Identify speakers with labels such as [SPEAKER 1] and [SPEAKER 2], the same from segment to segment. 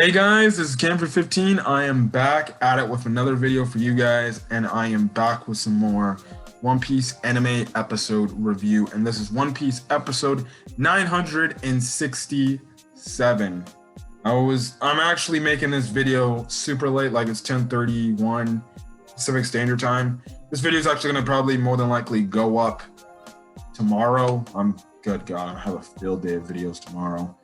[SPEAKER 1] Hey guys, this is Cam for 15. I am back at it with another video for you guys, and I am back with some more One Piece anime episode review. And this is One Piece episode 967. I'm actually making this video super late, like it's 10:31 Pacific Standard Time. This video is actually gonna probably more than likely go up tomorrow. Good God, I have a field day of videos tomorrow.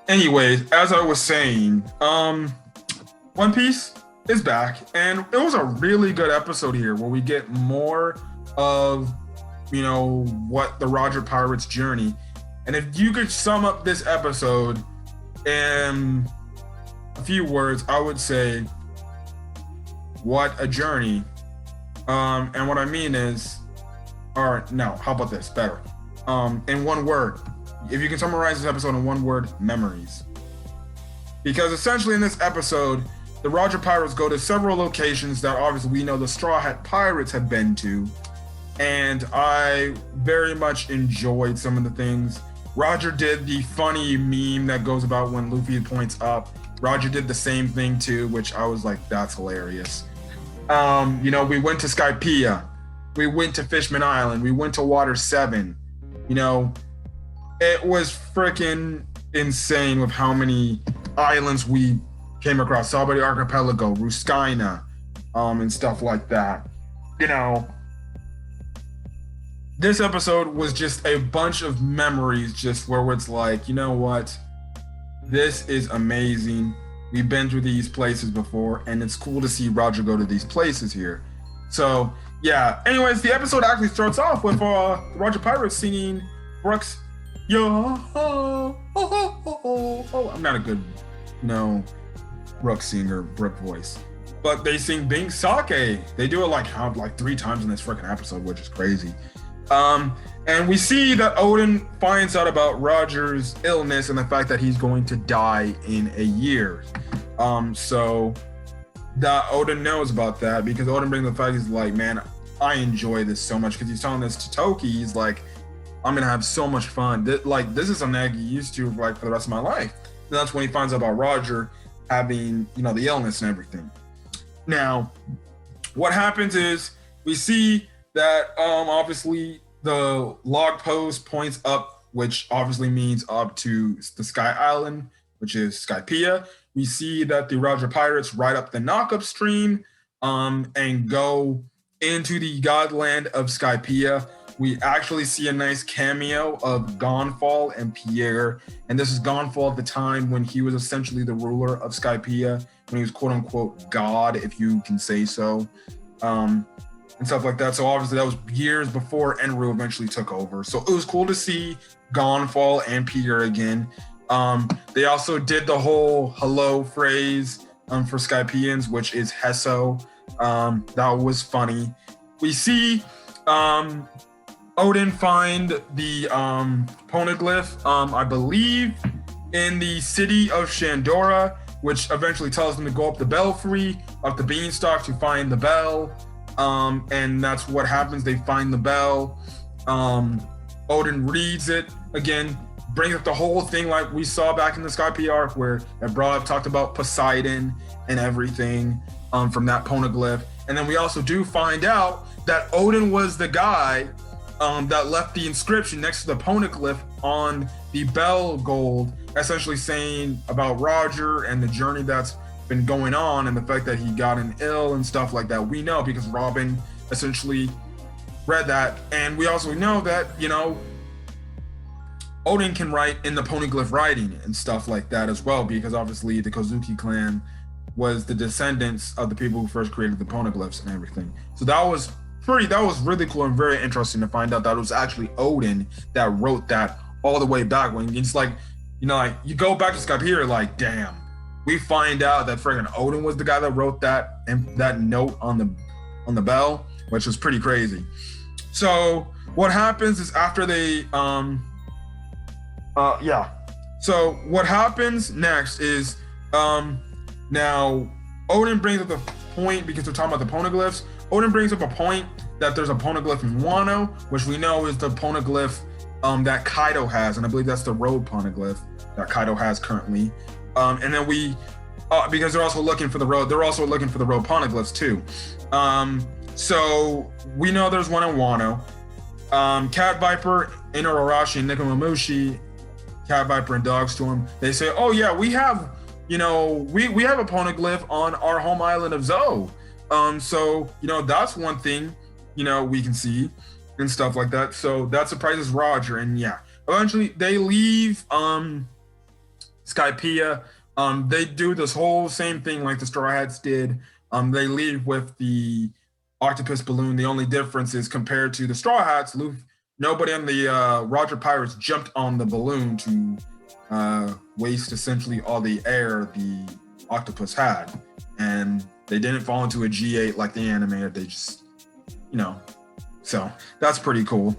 [SPEAKER 1] Anyways, as I was saying, One Piece is back, and it was a really good episode here where we get more of, what the Roger Pirates journey. And if you could sum up this episode in a few words, I would say, what a journey. And what I mean is, or no, how about this? Better. In one word. If you can summarize this episode in one word, memories. Because essentially in this episode, the Roger Pirates go to several locations that obviously we know the Straw Hat Pirates have been to. And I very much enjoyed some of the things. Roger did the funny meme that goes about when Luffy points up. Roger did the same thing too, which I was like, that's hilarious. We went to Skypiea. We went to Fishman Island. We went to Water 7. It was freaking insane with how many islands we came across. Salbody Archipelago, Ruskaina, and stuff like that. This episode was just a bunch of memories, just where it's like, you know what? This is amazing. We've been to these places before, and it's cool to see Roger go to these places here. So, yeah. Anyways, the episode actually starts off with the Roger Pirates singing Brooks. I'm not a good, Brooke singer, Brooke voice. But they sing Bing Sake. They do it like 3 times in this freaking episode, which is crazy. And we see that Odin finds out about Roger's illness and the fact that he's going to die in a year. So that Odin knows about that because Odin brings the fact he's like, man, I enjoy this so much because he's telling this to Toki. He's like, I'm gonna have so much fun. This is something I get used to for the rest of my life. And that's when he finds out about Roger having, the illness and everything. Now, what happens is we see that obviously the log post points up, which obviously means up to the Sky Island, which is Skypiea. We see that the Roger Pirates ride up the Knockup Stream and go into the Godland of Skypiea. We actually see a nice cameo of Gonfall and Pierre. And this is Gonfall at the time when he was essentially the ruler of Skypiea, when he was quote unquote God, if you can say so, and stuff like that. So obviously that was years before Enru eventually took over. So it was cool to see Gonfall and Pierre again. They also did the whole hello phrase for Skypians, which is Hesso. That was funny. We see Odin find the poneglyph, I believe, in the city of Shandora, which eventually tells them to go up the belfry, up the beanstalk to find the bell. And that's what happens. They find the bell. Odin reads it again, brings up the whole thing like we saw back in the Skypiea arc, where it talked about Poseidon and everything from that poneglyph. And then we also do find out that Odin was the guy that left the inscription next to the poneglyph on the bell gold, essentially saying about Roger and the journey that's been going on and the fact that he gotten ill and stuff like that. We know because Robin essentially read that. And we also know that, Odin can write in the poneglyph writing and stuff like that as well, because obviously the Kozuki clan was the descendants of the people who first created the poneglyphs and everything. So that was really cool and very interesting to find out that it was actually Odin that wrote that all the way back when it's like, you go back to Skypiea, like, damn, we find out that friggin' Odin was the guy that wrote that and that note on the bell, which was pretty crazy. So what happens is after they So what happens next is now Odin brings up the point, because we're talking about the poneglyphs. Odin brings up a point that there's a poneglyph in Wano, which we know is the poneglyph that Kaido has, and I believe that's the road poneglyph that Kaido has currently. And then because they're also looking for the road poneglyphs too. So we know there's one in Wano. Cat Viper, Inararashi, and Nikomamushi, Cat Viper and Dogstorm, they say, oh yeah, we have we have a poneglyph on our home island of Zou. So that's one thing we can see and stuff like that. So that surprises Roger, and yeah, eventually they leave Skypiea. They do this whole same thing like the Straw Hats did. They leave with the octopus balloon. The only difference is compared to the Straw Hats, nobody on the Roger Pirates jumped on the balloon to waste essentially all the air the octopus had, and they didn't fall into a G8 like the animated. They just so that's pretty cool,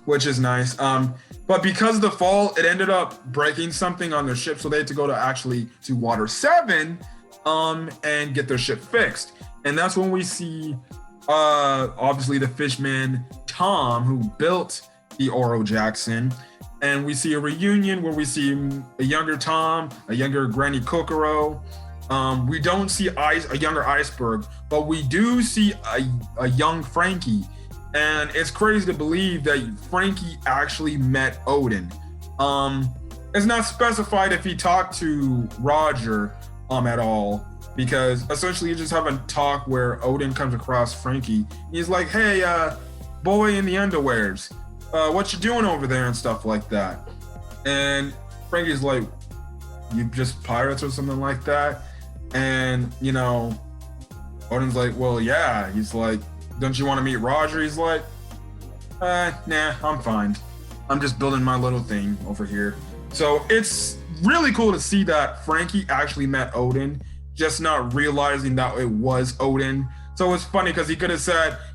[SPEAKER 1] which is nice. But because of the fall, it ended up breaking something on their ship, so they had to go to Water 7 and get their ship fixed. And that's when we see obviously the fishman Tom, who built the Oro Jackson, and we see a reunion where we see a younger Tom, a younger Granny Kokoro. We don't see a younger Iceberg, but we do see a young Frankie. And it's crazy to believe that Frankie actually met Odin. It's not specified if he talked to Roger at all, because essentially you just have a talk where Odin comes across Frankie. He's like, hey, boy in the underwears, what you doing over there and stuff like that. And Frankie's like, you just pirates or something like that. And Odin's like, well, yeah. He's like, don't you want to meet Roger? He's like, nah, I'm fine. I'm just building my little thing over here. So it's really cool to see that Frankie actually met Odin, just not realizing that it was Odin. So it's funny because he could have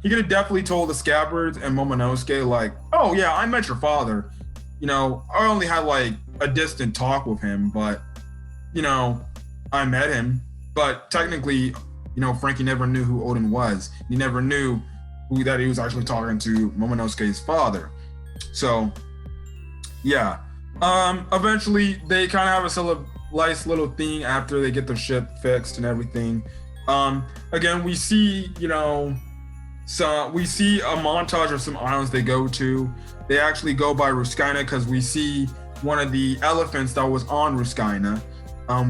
[SPEAKER 1] definitely told the Scabbards and Momonosuke, like, oh yeah, I met your father. I only had like a distant talk with him, but I met him. But technically, Frankie never knew who Odin was. He never knew that he was actually talking to Momonosuke's father. So, yeah. Eventually, they kind of have a nice little thing after they get their ship fixed and everything. Again, we see, we see a montage of some islands they go to. They actually go by Ruskaina because we see one of the elephants that was on Ruskaina.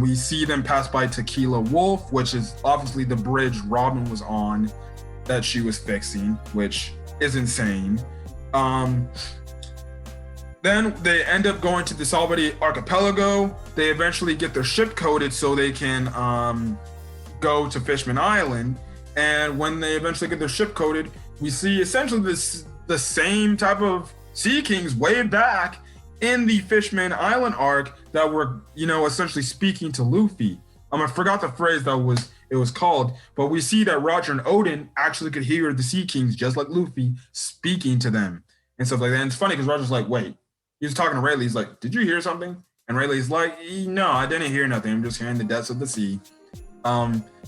[SPEAKER 1] We see them pass by Tequila Wolf, which is obviously the bridge Robin was on that she was fixing, which is insane. Then they end up going to the Salvati Archipelago. They eventually get their ship coded so they can go to Fishman Island. And when they eventually get their ship coded, we see essentially the same type of Sea Kings way back in the Fishman Island arc that were, essentially speaking to Luffy. I forgot the phrase it was called, but we see that Roger and Odin actually could hear the Sea Kings, just like Luffy, speaking to them and stuff like that. And it's funny because Roger's like, wait, he was talking to Rayleigh. He's like, did you hear something? And Rayleigh's like, no, I didn't hear nothing. I'm just hearing the depths of the sea.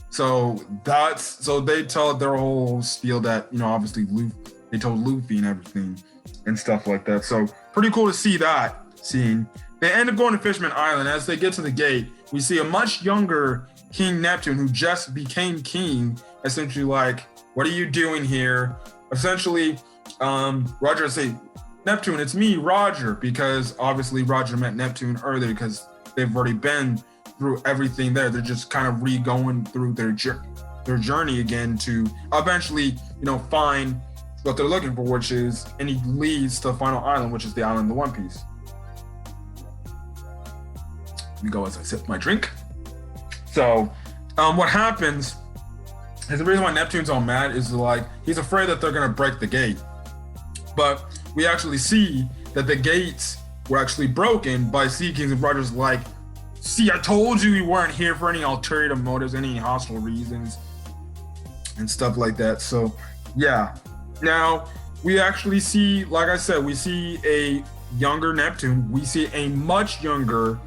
[SPEAKER 1] So they tell their whole spiel that, obviously they told Luffy and everything and stuff like that. So pretty cool to see that scene. They end up going to Fishman Island. As they get to the gate, we see a much younger King Neptune who just became king, essentially like, what are you doing here? Essentially, Roger say, Neptune, it's me, Roger, because obviously Roger met Neptune earlier because they've already been through everything there. They're just kind of re-going through their journey again to eventually, find what they're looking for, which is, and he leads to the final island, which is the island of the One Piece. Let me go as I sip my drink. So, what happens is the reason why Neptune's all mad is like, he's afraid that they're gonna break the gate. But we actually see that the gates were actually broken by Sea Kings, and Roger's like, see, I told you we weren't here for any ulterior motives, any hostile reasons, and stuff like that. So, yeah. Now, we actually see, like I said, we see a younger Neptune. We see a much younger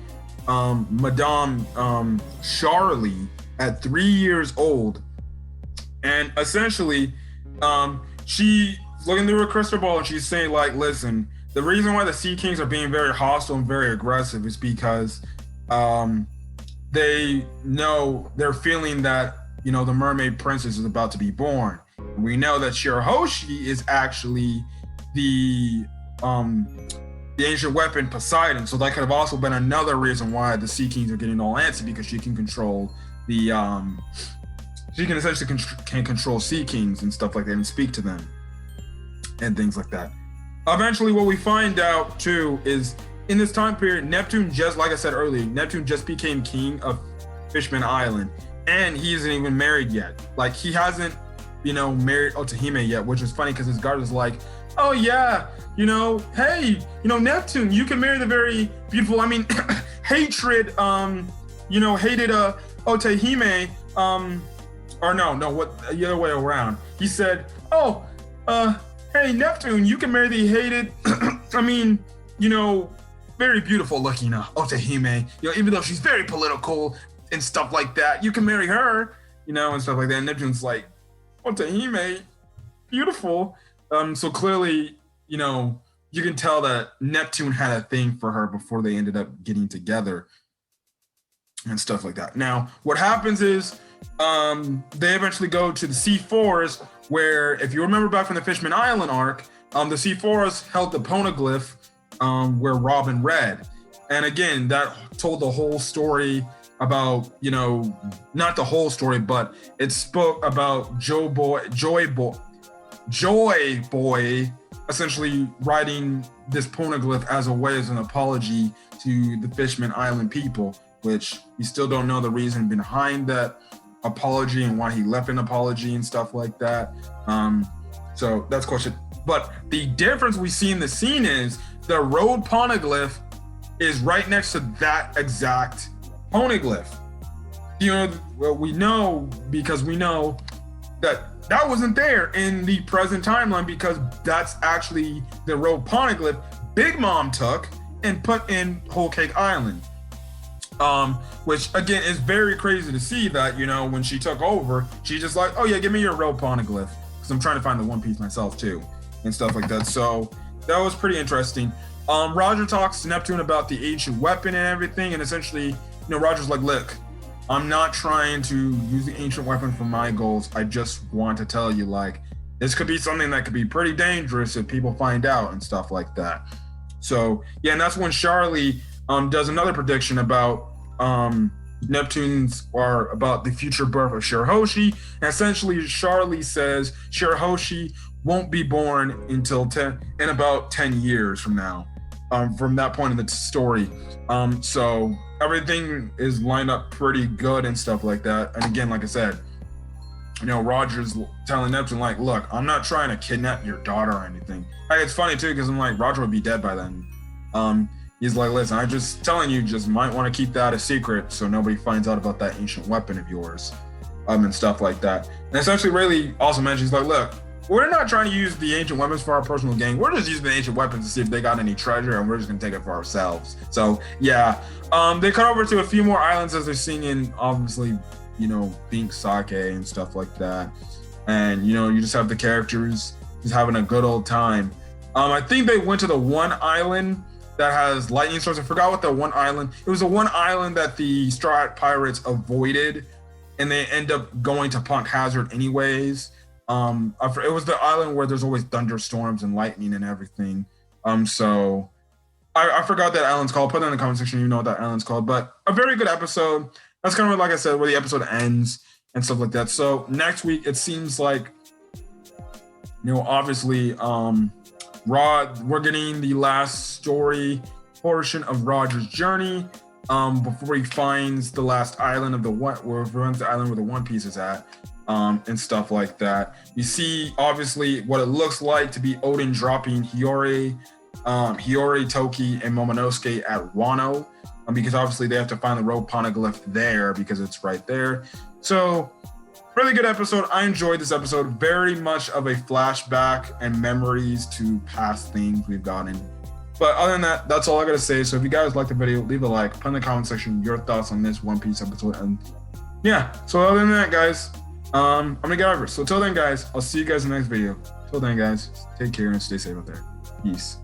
[SPEAKER 1] Madame Charlie at 3 years old. And essentially, she's looking through her crystal ball and she's saying, like, listen, the reason why the Sea Kings are being very hostile and very aggressive is because they know, they're feeling that, you know, the mermaid princess is about to be born. We know that Shirahoshi is actually the ancient weapon Poseidon. So that could have also been another reason why the Sea Kings are getting all antsy, because she can control the she can essentially control Sea Kings and stuff like that and speak to them and things like that. Eventually, what we find out too is in this time period, Neptune, just like I said earlier, Neptune just became king of Fishman Island, and he isn't even married yet. Like, he hasn't, you know, married Otahime yet, which is funny because his guard is like, oh yeah, you know, hey, you know, Neptune, you can marry the very beautiful, I mean, hated Otahime, or no, what, the other way around. He said, oh, hey, Neptune, you can marry the hated, I mean, you know, very beautiful looking Otahime, you know, even though she's very political and stuff like that, you can marry her, you know, and stuff like that. And Neptune's like, Otahime, beautiful. So clearly, you know, you can tell that Neptune had a thing for her before they ended up getting together and stuff like that. Now, what happens is they eventually go to the Sea Forest, where, if you remember back from the Fishman Island arc, the Sea Forest held the poneglyph where Robin read. And again, that told the whole story about, you know, not the whole story, but it spoke about Joy Boy essentially writing this poneglyph as a way, as an apology to the Fishman Island people, which we still don't know the reason behind that apology and why he left an apology and stuff like that. So that's question. But the difference we see in the scene is the road poneglyph is right next to that exact poneglyph. You know, well, we know because we know that wasn't there in the present timeline, because that's actually the road poneglyph Big Mom took and put in Whole Cake Island. Which again is very crazy to see that, you know, when she took over, she's just like, oh yeah, give me your road poneglyph, because I'm trying to find the One Piece myself too and stuff like that. So that was pretty interesting. Roger talks to Neptune about the ancient weapon and everything, and essentially, you know, Roger's like, look, I'm not trying to use the ancient weapon for my goals. I just want to tell you, like, this could be something that could be pretty dangerous if people find out and stuff like that. So yeah, and that's when Charlie does another prediction about Neptune's, or about the future birth of Shirahoshi. And essentially, Charlie says Shirahoshi won't be born until in about 10 years from now, from that point in the story. So everything is lined up pretty good and stuff like that. And again, like I said, you know, Roger's telling Neptune, like, look, I'm not trying to kidnap your daughter or anything. Like, it's funny too, because I'm like, Roger would be dead by then. He's like, listen, I'm just telling you, just might want to keep that a secret so nobody finds out about that ancient weapon of yours, and stuff like that. And essentially, really also mentions, like, look, we're not trying to use the ancient weapons for our personal gain. We're just using the ancient weapons to see if they got any treasure, and we're just gonna take it for ourselves. So yeah, they cut over to a few more islands as they're singing, obviously, you know, pink sake and stuff like that. And, you know, you just have the characters just having a good old time. I think they went to the one island that has lightning storms. I forgot what the one island. It was the one island that the Straw Hat Pirates avoided, and they end up going to Punk Hazard anyways. It was the island where there's always thunderstorms and lightning and everything. So I forgot that island's called. Put that in the comment section if you know what that island's called. But a very good episode. That's kind of, like I said, where the episode ends and stuff like that. So next week, it seems like, you know, obviously, we're getting the last story portion of Roger's journey before he finds the last island of the where the One Piece is at, and stuff like that. You see, obviously, what it looks like to be Oden dropping Hiyori, Toki, and Momonosuke at Wano, because obviously they have to find the road poneglyph there because it's right there. So really good episode. I enjoyed this episode. Very much of a flashback and memories to past things we've gotten. But other than that, that's all I gotta say. So if you guys like the video, leave a like, put in the comment section your thoughts on this One Piece episode. And yeah, so other than that, guys, I'm gonna get over. So till then, guys, I'll see you guys in the next video. Till then, guys, take care and stay safe out there. Peace.